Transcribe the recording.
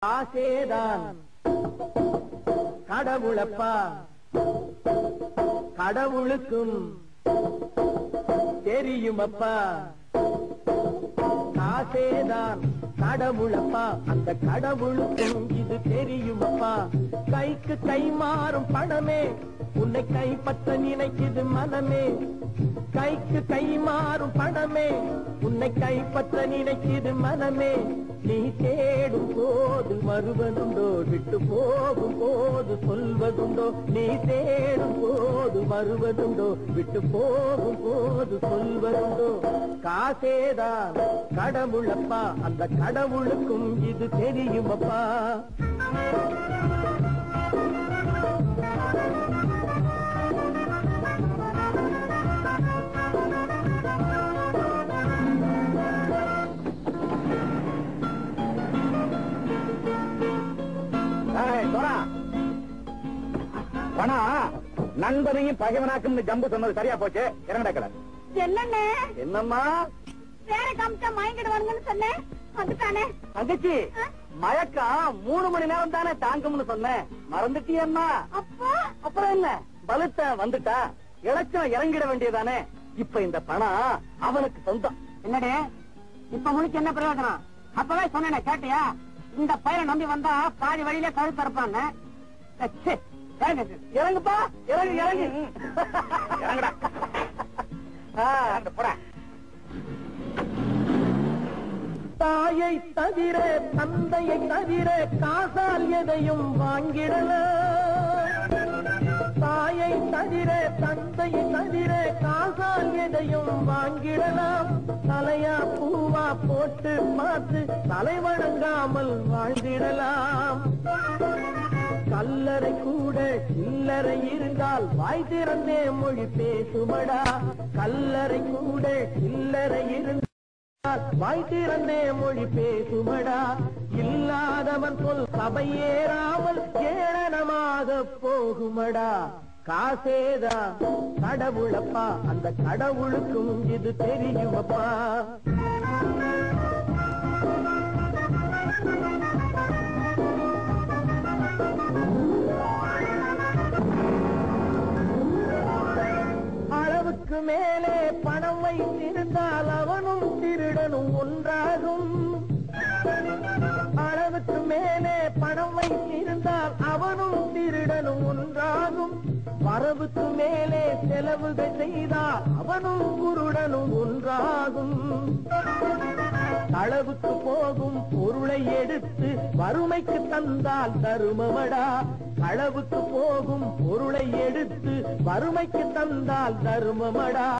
ஆசேதான் கடவுளப்பா, கடவுளுக்கும் தெரியுமப்பா. ஆசேதான் கடவுளப்பா, அந்த கடவுளுக்கும் இது தெரியுமப்பா. கைக்கு கை மாறும் பணமே உன்னை கைப்பற்ற நினைக்குது மனமே. கைக்கு கை மாறும் பணமே உன்னை கைப்பற்ற நினைக்குது மனமே. நீ தேடும் போது வருவதுண்டோ, விட்டு போகும் போது சொல்வதுண்டோ. நீ தேடும் போது வருவதுண்டோ, விட்டு போகும் போது சொல்வதுண்டோ. காசேதான் கடவுளப்பா, அந்த கடவுளுக்கும் இது தெரியுமப்பா. நண்பனையும் பகைவனாக்கும் ஜம்பு சொன்னது சரியா போச்சு. இறங்கடக்கல. என்னண்ணே? என்னம்மா வேற காமிச்சா மயங்கிடுவானுங்கன்னு சொன்னேன், வந்துட்டானே. தங்கச்சி, மயக்கம் 3 மணி நேரம் தானே தாங்கும்னு சொன்னேன், மறந்துட்டியம்மா? அப்பா அப்புறம் என்ன, பலுத்த வந்துட்டா இலச்சம் இறங்கிட வேண்டியதானே. இப்ப இந்த பணம் அவனுக்கு சொந்தம். என்னடே இப்ப முழிச்சு என்ன பிரயோஜனம்? அப்பவே சொன்னேனே, கேட்டியா? இந்த பையனை நம்பி வந்தா பாதி வழியில கழுத்து இருப்பாங்க. இறங்குப்பா, இறங்கு இறங்கு. இறங்குடா. போட. தாயை தவிர தந்தையை தவிர காசால் எதையும் வாங்கிடலாம். தாயை தவிர தந்தையை தவிர காசால் எதையும் வாங்கிடலாம். தலையா பூவா போட்டு பார்த்து தலை வணங்காமல் வாழ்ந்திடலாம். கல்லறை கூட சில்லறை இருந்தால் வாய் திறந்தே மொழி பேசுமடா. கல்லறை கூட சில்லறை இருந்தால் வாய் திறந்தே மொழி பேசுமடா. இல்லாதவன் சொல் சபையேறாமல் ஏளனமாக போகுமடா. காசேதா கடவுளப்பா, அந்த கடவுளுக்கும் இது தெரியுமப்பா. அளவுக்கு மேலே பணம் வைத்திருந்தால் அவனும் திருடனும் ஒன்றாகும். அளவுக்கு மேலே பணம் வைத்திருந்தால் அவனும் திருடனும் ஒன்றாகும். வரவுக்கு மேலே செலவுகள் செய்தால் அவனும் குருடனும் ஒன்றாகும். அளவுக்கு போகும் பொருளை எடுத்து வறுமைக்கு தந்தால் தருமமடா. அளவுக்கு போகும் பொருளை எடுத்து வறுமைக்கு தந்தால் தருமமடா.